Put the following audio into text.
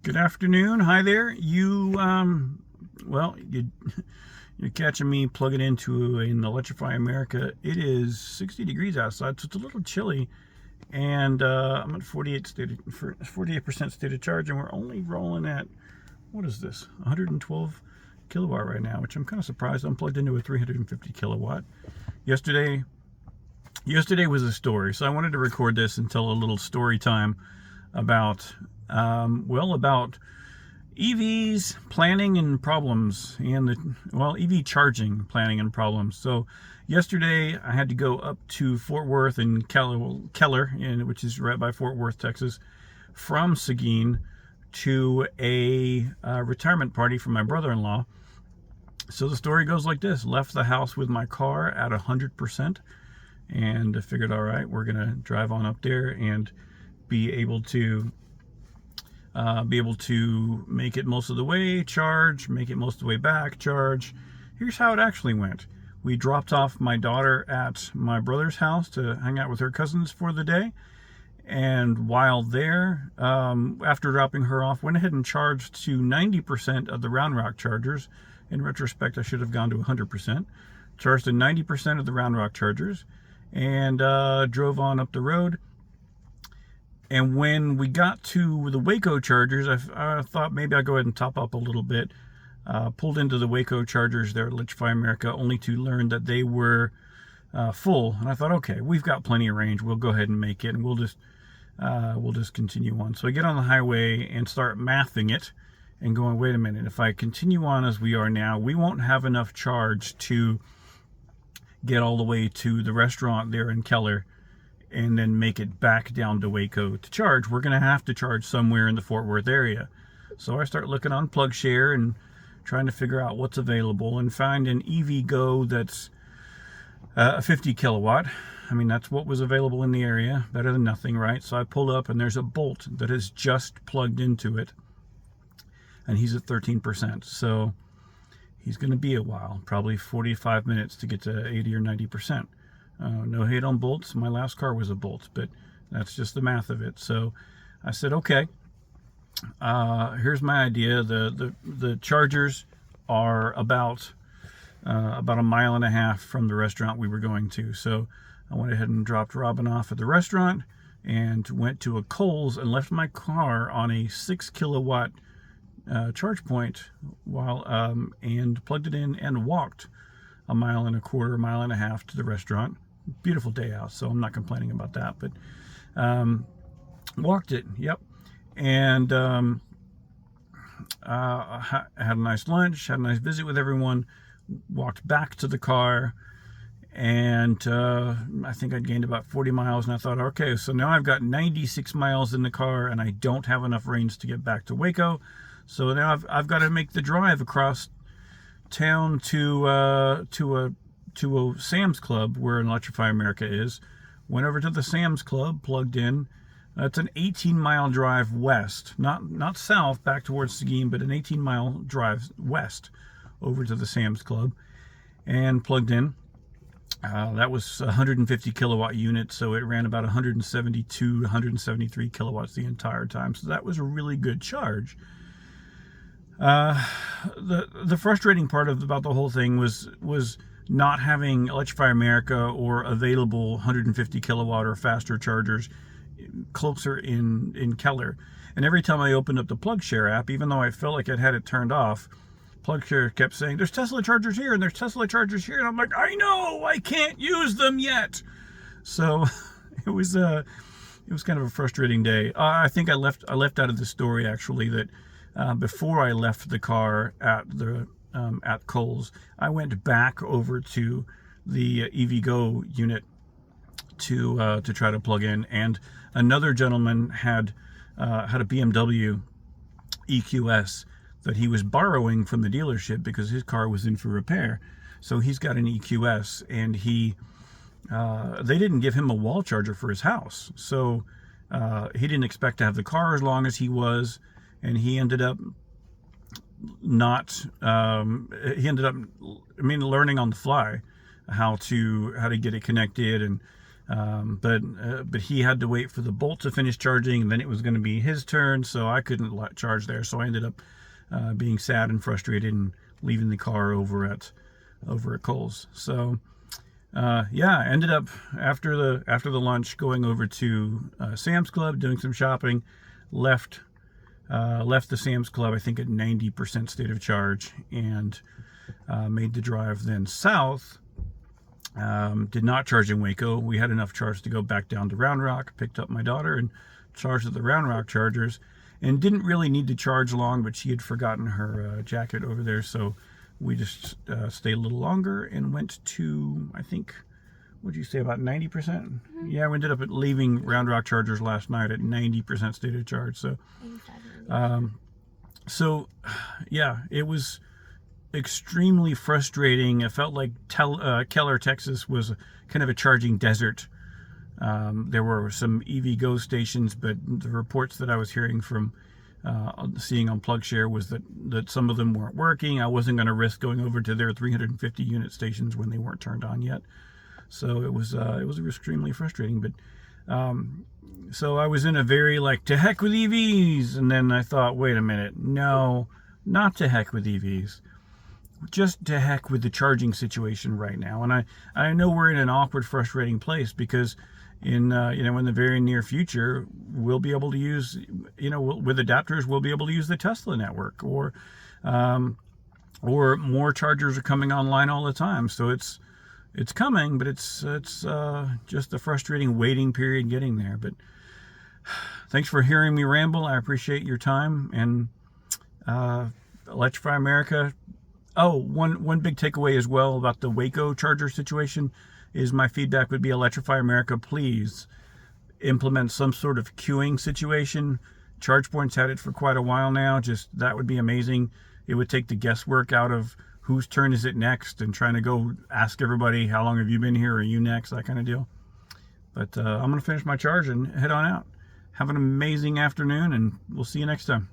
Good afternoon. Hi there. Well, you're catching me plugging into an Electrify America. It is 60 degrees outside, so it's a little chilly. And I'm at 48% state of charge, and we're only rolling at, what is this, 112 kilowatt right now, which I'm kind of surprised. I'm plugged into a 350 kilowatt. Yesterday was a story, so I wanted to record this and tell a little story time about about EVs planning and problems, and EV charging planning and problems. So yesterday I had to go up to Fort Worth and Keller, which is right by Fort Worth, Texas, from Seguin to a retirement party for my brother-in-law. So the story goes like this: left the house with my car at 100%, and I figured, all right, we're gonna drive on up there and be able to make it most of the way, charge, make it most of the way back, charge. Here's how it actually went. We dropped off my daughter at my brother's house to hang out with her cousins for the day. And while there, after dropping her off, went ahead and charged to 90% of the Round Rock chargers. In retrospect, I should have gone to 100%. Charged to 90% of the Round Rock chargers and drove on up the road. And when we got to the Waco chargers, I thought maybe I'd go ahead and top up a little bit. Pulled into the Waco chargers there at Electrify America, only to learn that they were full. And I thought, okay, we've got plenty of range. We'll go ahead and make it, and we'll just continue on. So I get on the highway and start mathing it and going, wait a minute, if I continue on as we are now, we won't have enough charge to get all the way to the restaurant there in Keller and then make it back down to Waco to charge. We're going to have to charge somewhere in the Fort Worth area. So I start looking on PlugShare and trying to figure out what's available, and find an EVgo that's a 50 kilowatt. I mean, that's what was available in the area. Better than nothing, right? So I pull up, and there's a Bolt that is just plugged into it, and he's at 13%. So he's going to be a while, probably 45 minutes to get to 80 or 90%. No hate on Bolts. My last car was a Bolt, but that's just the math of it. So I said, okay, here's my idea. The chargers are about a mile and a half from the restaurant we were going to. So I went ahead and dropped Robin off at the restaurant and went to a Kohl's and left my car on a 6 kilowatt charge point and plugged it in and walked a mile and a half to the restaurant. Beautiful day out, so I'm not complaining about that, but walked it, yep. And had a nice lunch, had a nice visit with everyone, walked back to the car, and I think I'd gained about 40 miles, and I thought, okay, so now I've got 96 miles in the car, and I don't have enough range to get back to Waco, so now I've got to make the drive across town to a Sam's Club where Electrify America is. Went over to the Sam's Club, plugged in. It's an 18-mile drive west, not south back towards Seguin, but an 18-mile drive west over to the Sam's Club, and plugged in. That was a 150 kilowatt unit, so it ran about 172, 173 kilowatts the entire time. So that was a really good charge. The frustrating part about the whole thing was not having Electrify America or available 150 kilowatt or faster chargers closer in Keller. And every time I opened up the PlugShare app, even though I felt like I'd had it turned off, PlugShare kept saying, there's Tesla chargers here and there's Tesla chargers here. And I'm like, I know, I can't use them yet. So it was kind of a frustrating day. I think I left out of the story, actually, that before I left the car at Kohl's, I went back over to the EVgo unit to try to plug in, and another gentleman had a BMW EQS that he was borrowing from the dealership because his car was in for repair. So he's got an EQS, and they didn't give him a wall charger for his house, so he didn't expect to have the car as long as he was. And he ended up learning on the fly how to get it connected and But he had to wait for the Bolt to finish charging, and then it was going to be his turn, so I couldn't charge there. So I ended up being sad and frustrated and leaving the car over at Kohl's. So yeah, I ended up after the lunch going over to Sam's Club, doing some shopping. Left the Sam's Club, I think, at 90% state of charge, and made the drive then south. Did not charge in Waco. We had enough charge to go back down to Round Rock, picked up my daughter and charged at the Round Rock chargers, and didn't really need to charge long, but she had forgotten her jacket over there, so we just stayed a little longer and went to, I think, what'd you say, about 90%? Mm-hmm. Yeah, we ended up leaving Round Rock chargers last night at 90% state of charge. So yeah, it was extremely frustrating. It felt like Keller, Texas was kind of a charging desert. There were some EVgo stations, but the reports that I was hearing from seeing on PlugShare was that some of them weren't working. I wasn't going to risk going over to their 350 unit stations when they weren't turned on yet. So it was extremely frustrating. But so I was in a very to heck with EVs, and then I thought, wait a minute, no, not to heck with EVs. Just to heck with the charging situation right now. And I know we're in an awkward, frustrating place, because in the very near future, we'll be able to use, with adapters, we'll be able to use the Tesla network, or more chargers are coming online all the time. So it's coming, but it's just a frustrating waiting period getting there. But thanks for hearing me ramble. I appreciate your time. And Electrify America. Oh, one big takeaway as well about the Waco charger situation is my feedback would be, Electrify America, please implement some sort of queuing situation. ChargePoint's had it for quite a while now. Just that would be amazing. It would take the guesswork out of whose turn is it next and trying to go ask everybody, how long have you been here? Are you next? That kind of deal. But I'm going to finish my charge and head on out. Have an amazing afternoon, and we'll see you next time.